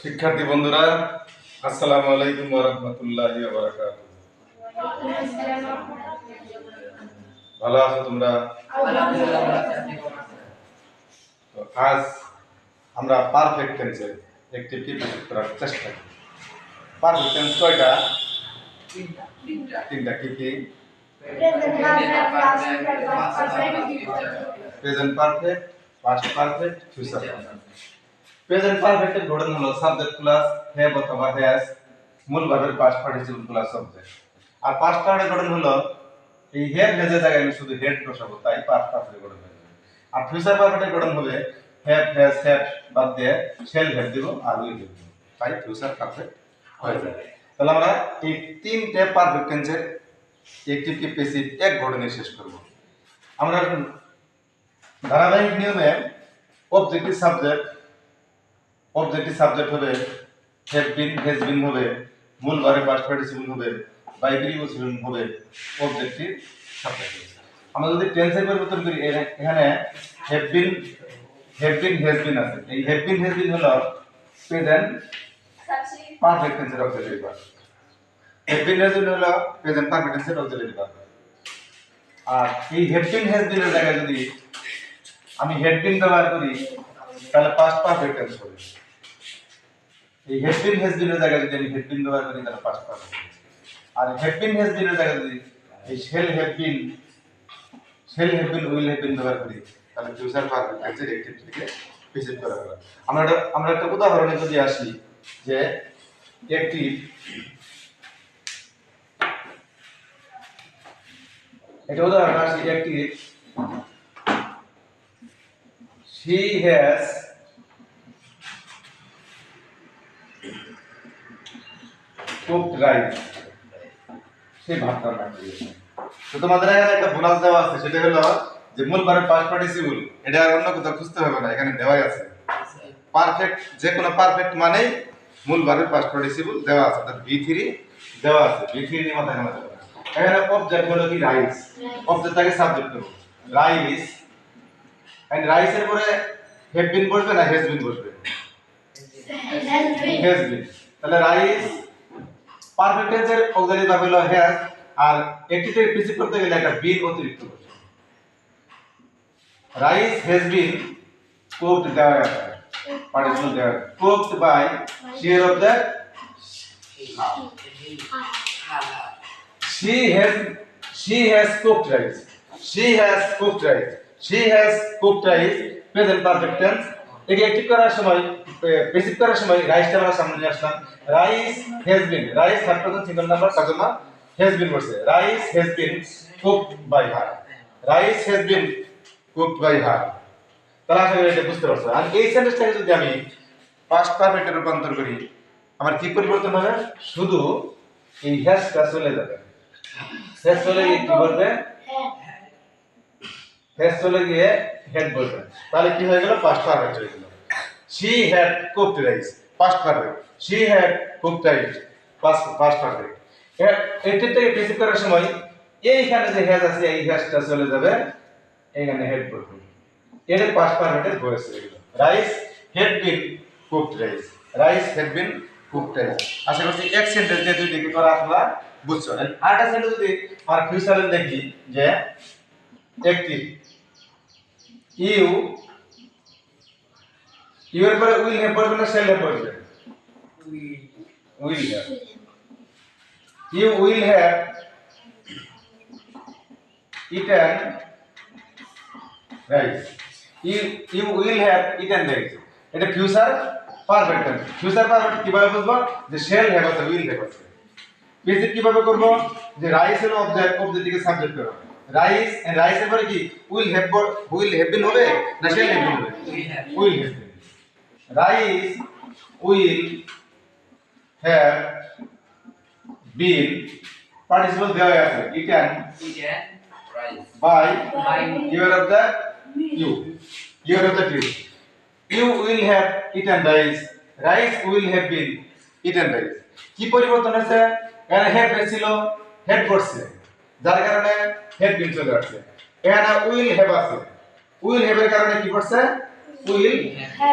শিক্ষার্থী বন্ধুরা, আসসালামু আলাইকুম ওয়া রাহমাতুল্লাহি ওয়া বারাকাতুহু। ভালো আছো তোমরা? তো আজ আমরা পারফেক্ট টেন্সে একটি কি করার চেষ্টা করি। পারফেক্ট টেন্স কয়টা? তিনটা। কি কি? Present perfect, past perfect, future perfect. Present পারফেক্টের গঠন হলো সাবজেক্ট প্লাস হ্যাভ অথবা হ্যাজ, মূল ভার্বের পাস্ট পার্টিসিপল প্লাস সাবজেক্ট। আর পাস্ট পার্টের গঠন হলো এই হ্যাভ হ্যাজের জায়গায় আমি শুধু হেড বসাবো, তাই পাস্ট পারফেক্ট গঠন হয়ে যাবে। আর ফিউচার পারফেক্টের গঠন হবে হ্যাভ হ্যাজ হ্যাভ বাদ দিয়ে শেল হ্যাভ দিব আর উইল হ্যাভ দিব, তাই ফিউচার পারফেক্ট হয়ে যাবে। তাহলে আমরা এই তিনটে পারফেক্ট টেন্সের অ্যাকটিভ কি প্যাসিভ এক গঠনে শেষ করব। আমরা ধারাবাহিক নিয়মে অবজেক্টিভ সাবজেক্ট হবে হ্যাভ বিন হ্যাজ বিন হবে, মূল ভার্বের পাস্ট পার্টিসিপল হবে, বাই প্রিপোজিশন হবে অবজেক্টিভ সাবজেক্ট। আমরা যদি টেন্সের পরিবর্তন করি, এখানে হ্যাভ বিন হ্যাজ বিন আছে। এই হ্যাভ বিন হলো প্রেজেন্ট পারফেক্ট টেন্সের auxiliary verb. Have been has বিন হলো প্রেজেন্ট পারফেক্ট টেন্সের অক্সিলারি ভার্ব। আর এই হ্যাভ বিন হ্যাজ বিন এর জায়গায় যদি আমি হ্যাড বিন ব্যবহার করি তাহলে পাস্ট পারফেক্ট টেন্স হবে। এই হ্যাড বিন হ্যাজ বিন এর জায়গায় যদি আমি হ্যাড বিন ব্যবহার করি তাহলে পাস্ট পারফেক্ট। আর হ্যাড বিন হ্যাজ বিন এর জায়গায় যদি এই shall have been will have been ব্যবহার করি তাহলে ফিউচার পারফেক্ট টেন্সের অ্যাকটিভ থেকে প্যাসিভ করা হবে। আমরা একটা উদাহরণে যদি আসি যে অ্যাকটিভ একটা উদাহরণ আসি active she has cooked rice, সে ভাত রান্না করেছে। তো তোমাদের এখানে একটা বোনাস দেওয়া আছে, সেটা হলো যে মূল ভার্বের পাস্ট পার্টিসিপল, এটা আর অন্য কোথাও খুঁজতে হবে না, এখানে দেওয়াই আছে। পারফেক্ট যে কোনো পারফেক্ট মানেই মূল ভার্বের পাস্ট পার্টিসিপল দেওয়া আছে, অর্থাৎ V3 দেওয়া আছে। V3 নিয়ে মাথা ঘামাতে হবে না। এখানে অবজেক্ট হলো কি রাইস, অবজেক্টটাকে সাবজেক্ট করব রাইস, এন্ড রাইসের পরে হ্যাভ বিন বসবে না হ্যাজ বিন বসবে? Has been. তাহলে রাইস পারফেক্ট টেন্সের অক্সিলারি ভার্ব হলো হ্যাজ, আর অ্যাকটিভের প্রিসিপ করতে গেলে একটা বিন অতিরিক্ত বসবে। রাইস হ্যাজ বিন কুকড দেওয়া আছে, পার্টিসিপল দেওয়া cooked by share of the she has cooked rice, she has cooked rice present perfect tense. একে অ্যাক্টিভ করার সময় বেসিক করার সময় রাইসটা আমরা সামনে নিয়ে আসলাম। Rice has been, rice third person single number, তার জন্য হ্যাজ বিন বসে। Rice has been cooked by her, rice has been cooked by her. তাহলে আশা করি এটা বুঝতে পারছো। আর এই সেন্টেন্সটাকে যদি আমি পাস্ট পারফেক্টে রূপান্তর করি, আমার কি পরিবর্তন হবে? শুধু এই হ্যাজটা চলে যাবে, হ্যাজ চলে গিয়ে কি বলবে? হ্যাজ চলে গিয়ে হেড বলবে। তাহলে কি হয়ে গেল? পাস্ট পারফেক্ট হয়ে গেল। she had cooked rice past perfect, she had cooked rice past perfect. এটা থেকে প্রিসিপ করার সময় এইখানে যে হ্যাজ আছে এই হ্যাজটা চলে যাবে, এখানে হেড বলবে। এটা পাস্ট পারফেক্টের ভয়েস হয়ে গেল। Rice had been cooked rice, rice had been cooked rice। আশা করছি এক সেন্টেন্স দিয়ে দুই দিকে করা আপনারা বুঝছো। আরেকটা সেন্টেন্স যদি আর ফিউচারে দেখি যে অ্যাকটিভ ইউ এর পরে উইল হ্যাভ বসবে না শেল হ্যাভ বসবে? Will have. You will have eaten rice, you will have eaten rice. এটা future perfect tense. Future perfect কিভাবে বুঝবো? যে শেল হ্যাভ আছে, উইল হ্যাভ আছে। প্রেজেন্ট কিভাবে করব? যে রাইস এর অবজেক্ট, অবজেক্টকে সাবজেক্ট করব। রাইস এন্ড রাইসের পরে কি উইল হ্যাভ বিন হবে না শেল হ্যাভ বিন হবে? Will have been. Rice will have been participle দেওয়া আছে eaten by your of the your of the tree. You will have eaten rice, rice will have been eaten rice. কি পরিবর্তন হয়েছে? এখানে have ছিল, head করছে, যার কারণে হেড বিন চলে আসছে। এখানে উইল হ্যাভ আছে, উইল হ্যাভ এর কারণে কি করছে? উইল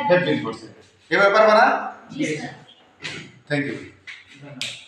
হ্যাভ বিন করছে। এবার পারবা না? জি স্যার। Thank you. ধন্যবাদ।